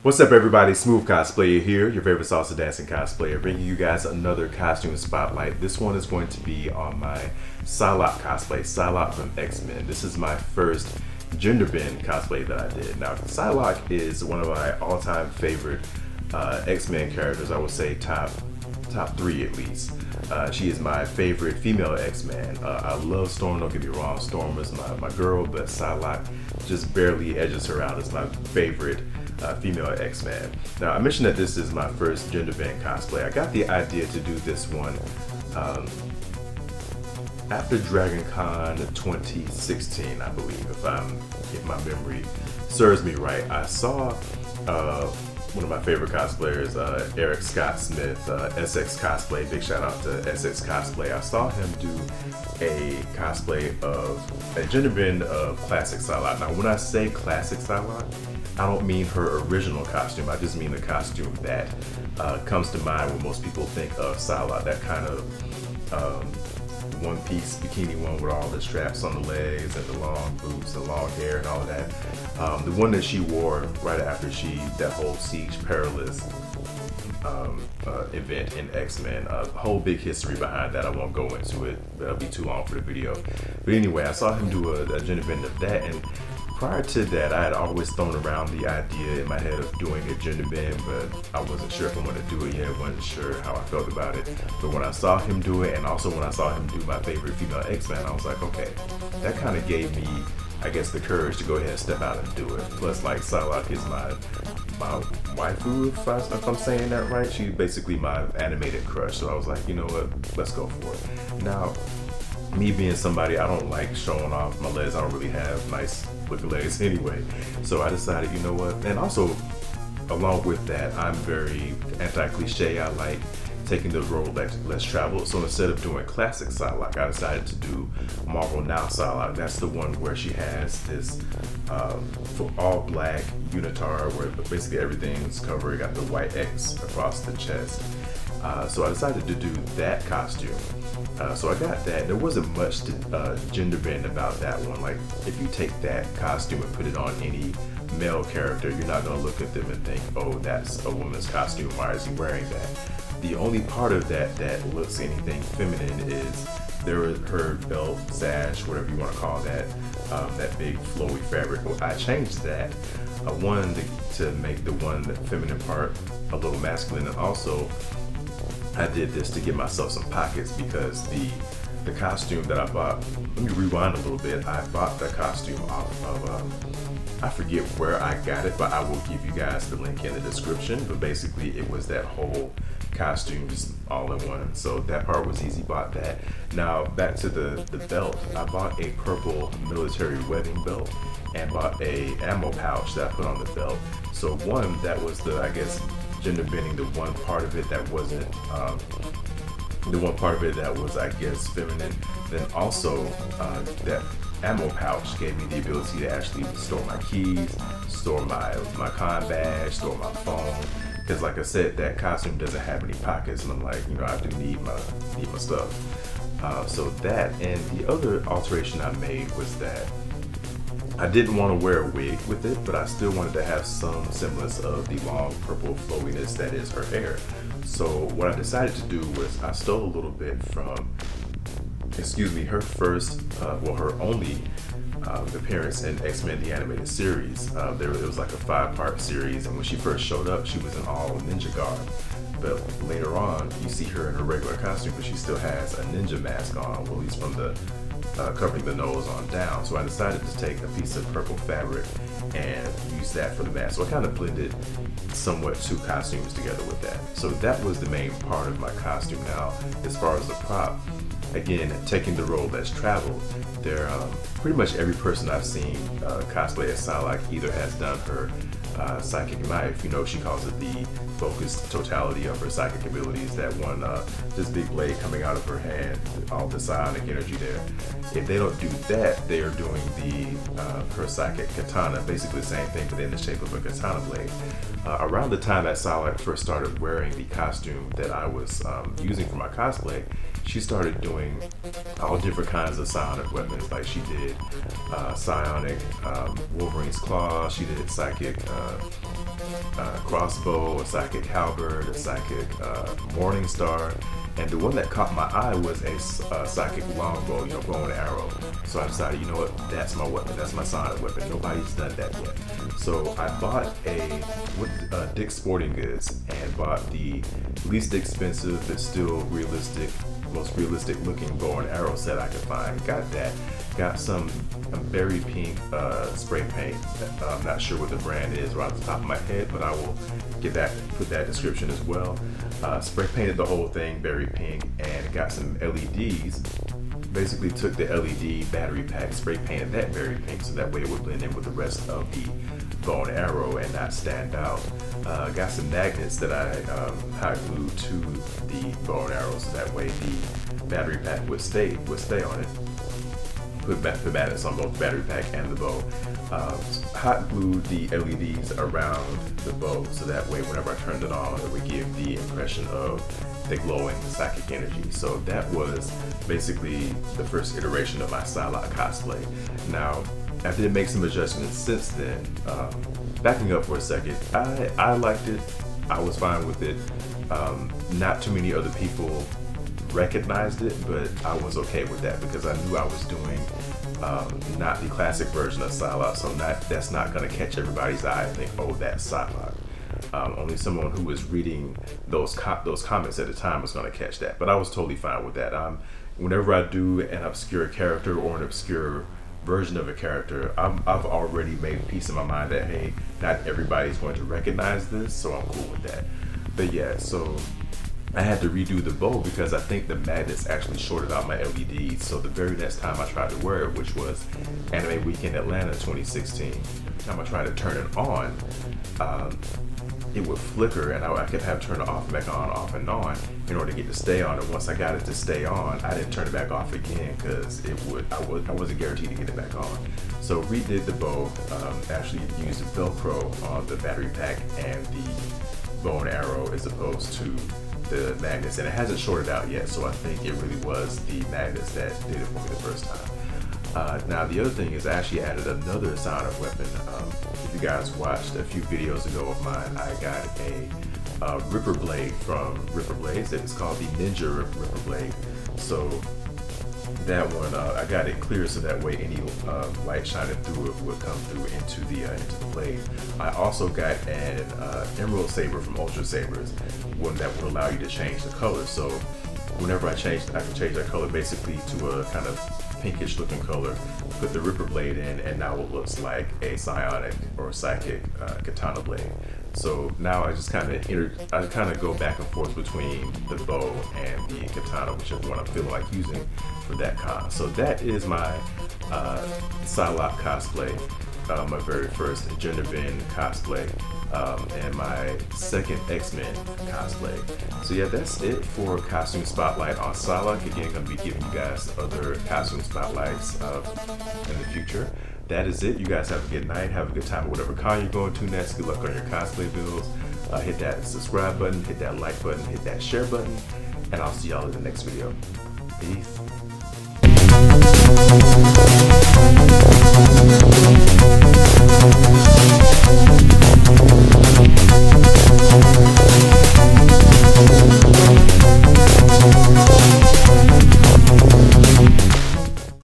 What's up, everybody? Smooth Cosplayer here, your favorite salsa dancing cosplayer, bringing you guys another costume spotlight. This one is going to be on my Psylocke cosplay, Psylocke from X-Men. This is my first gender bend cosplay that I did. Now, Psylocke is one of my all-time favorite X-Men characters. I would say top three at least. She is my favorite female X-Man. I love Storm, don't get me wrong. Storm is my girl, but Psylocke just barely edges her out as my favorite female X-Man. Now, I mentioned that this is my first gender bend cosplay. I got the idea to do this one after Dragon Con 2016, I believe, if my memory serves me right. I saw one of my favorite cosplayers, Eric Scott Smith, SX Cosplay. Big shout out to SX Cosplay. I saw him do a cosplay of a gender bend of classic Psylocke. Now, when I say classic Psylocke, I don't mean her original costume. I just mean the costume that comes to mind when most people think of Psylocke. That kind of one-piece bikini one with all the straps on the legs and the long boots and long hair and all of that. The one that she wore right after that whole Siege Perilous event in X-Men. A whole big history behind that. I won't go into it. That'll be too long for the video. But anyway, I saw him do a gender bend of that, and prior to that, I had always thrown around the idea in my head of doing a gender bend, but I wasn't sure if I wanted to do it yet. I wasn't sure how I felt about it. But when I saw him do it, and also when I saw him do my favorite female X-Men, I was like, okay, that kind of gave me, I guess, the courage to go ahead and step out and do it. Plus, like, Psylocke is my waifu, if I'm saying that right. She's basically my animated crush. So I was like, you know what, let's go for it. Now, me being somebody, I don't like showing off my legs. I don't really have nice looking legs anyway. So I decided, you know what, and also along with that, I'm very anti-cliche. I like taking the road less traveled. So instead of doing classic Psylocke, I decided to do Marvel Now Psylocke. That's the one where she has this all black unitard where basically everything's covered. Got the white X across the chest. So I decided to do that costume. So I got that. There wasn't much to gender bend about that one. Like, if you take that costume and put it on any male character, you're not gonna look at them and think, oh, that's a woman's costume, why is he wearing that? The only part of that that looks anything feminine is her belt, sash, whatever you want to call that, that big flowy fabric. Well, I changed that. One, to make the feminine part a little masculine, and also I did this to give myself some pockets because the costume that I bought, let me rewind a little bit. I bought the costume off of, I forget where I got it, but I will give you guys the link in the description. But basically it was that whole costume just all in one. So that part was easy, bought that. Now back to the belt. I bought a purple military wedding belt and bought a ammo pouch that I put on the belt. So one, that was the, I guess, gender bending, the one part of it that wasn't, the one part of it that was, I guess, feminine. Then also, that ammo pouch gave me the ability to actually store my keys, store my con badge, store my phone. Because like I said, that costume doesn't have any pockets, and I'm like, you know, I do need my stuff. So that, and the other alteration I made was that I didn't want to wear a wig with it, but I still wanted to have some semblance of the long purple flowiness that is her hair. So what I decided to do was I stole a little bit from, her first, her only appearance in X-Men the Animated Series. It was like a 5-part series, and when she first showed up, she was in all ninja garb. But later on, you see her in her regular costume, but she still has a ninja mask on, well, at least from the covering the nose on down. So I decided to take a piece of purple fabric and use that for the mask. So I kind of blended somewhat two costumes together with that. So that was the main part of my costume. Now, as far as the prop, again, taking the road less traveled, there pretty much every person I've seen cosplay as Psylocke either has done her psychic knife. You know, she calls it the focused totality of her psychic abilities. That one, this big blade coming out of her hand, all the psionic energy there. If they don't do that, they are doing her psychic katana, basically the same thing, but in the shape of a katana blade. Around the time that Psylocke first started wearing the costume that I was using for my cosplay, she started doing all different kinds of psionic weapons. Like she did psionic Wolverine's claw, she did psychic crossbow, a psychic halberd, a psychic morning star, and the one that caught my eye was a psychic longbow, bow and arrow. So I decided, you know what, that's my weapon, that's my sonic weapon. Nobody's done that yet. So I bought with Dick's Sporting Goods, and bought the least expensive but still realistic, most realistic looking bow and arrow set I could find. Got that. Got some berry pink spray paint. I'm not sure what the brand is right off the top of my head, but I will put that description as well. Spray painted the whole thing berry pink, and got some LEDs. Basically took the LED battery pack, spray painted that berry pink, so that way it would blend in with the rest of the bow and arrow and not stand out. Got some magnets that I hot glued to the bow and arrow, so that way the battery pack would stay on it. Put magnets on both the battery pack and the bow. Hot glued the LEDs around the bow, so that way whenever I turned it on, it would give the impression of the glowing psychic energy. So that was basically the first iteration of my Psylocke cosplay. Now, I did make some adjustments since then. Backing up for a second, I liked it. I was fine with it. Not too many other people recognized it, but I was okay with that because I knew I was doing not the classic version of Psylocke, so that's not going to catch everybody's eye and think, oh, that's Psylocke. Only someone who was reading those comments at the time was going to catch that, but I was totally fine with that. Whenever I do an obscure character or an obscure version of a character, I've already made peace in my mind that, hey, not everybody's going to recognize this, so I'm cool with that. But yeah, so I had to redo the bow because I think the magnets actually shorted out my LEDs. So the very next time I tried to wear it, which was Anime Weekend Atlanta 2016, every time I tried to turn it on, it would flicker, and I kept having to turn it off and back on, off and on, in order to get it to stay on. And once I got it to stay on, I didn't turn it back off again because I wasn't guaranteed to get it back on. So redid the bow, actually used Velcro on the battery pack and the bow and arrow as opposed to the magnets, and it hasn't shorted out yet, so I think it really was the magnets that did it for me the first time. Now the other thing is I actually added another sonic weapon. If you guys watched a few videos ago of mine, I got a Ripper Blade from Ripper Blades. It's called the Ninja Ripper Blade. So that one, I got it clear so that way any light shining through it would come through into the blade. I also got an Emerald Saber from Ultra Sabers, one that would allow you to change the color. So whenever I can change that color basically to a kind of pinkish looking color, put the Ripper Blade in, and now it looks like a psionic or psychic katana blade. So now I just kind of go back and forth between the bow and the katana, whichever one I'm feeling like using for that con. So that is my Psylocke cosplay, my very first Genevieve cosplay, and my second X-Men cosplay. So yeah, that's it for Costume Spotlight on Psylocke. Again, going to be giving you guys other costume spotlights in the future. That is it. You guys have a good night. Have a good time at whatever con you're going to next. Good luck on your cosplay builds. Hit that subscribe button, hit that like button, hit that share button, and I'll see y'all in the next video. Peace.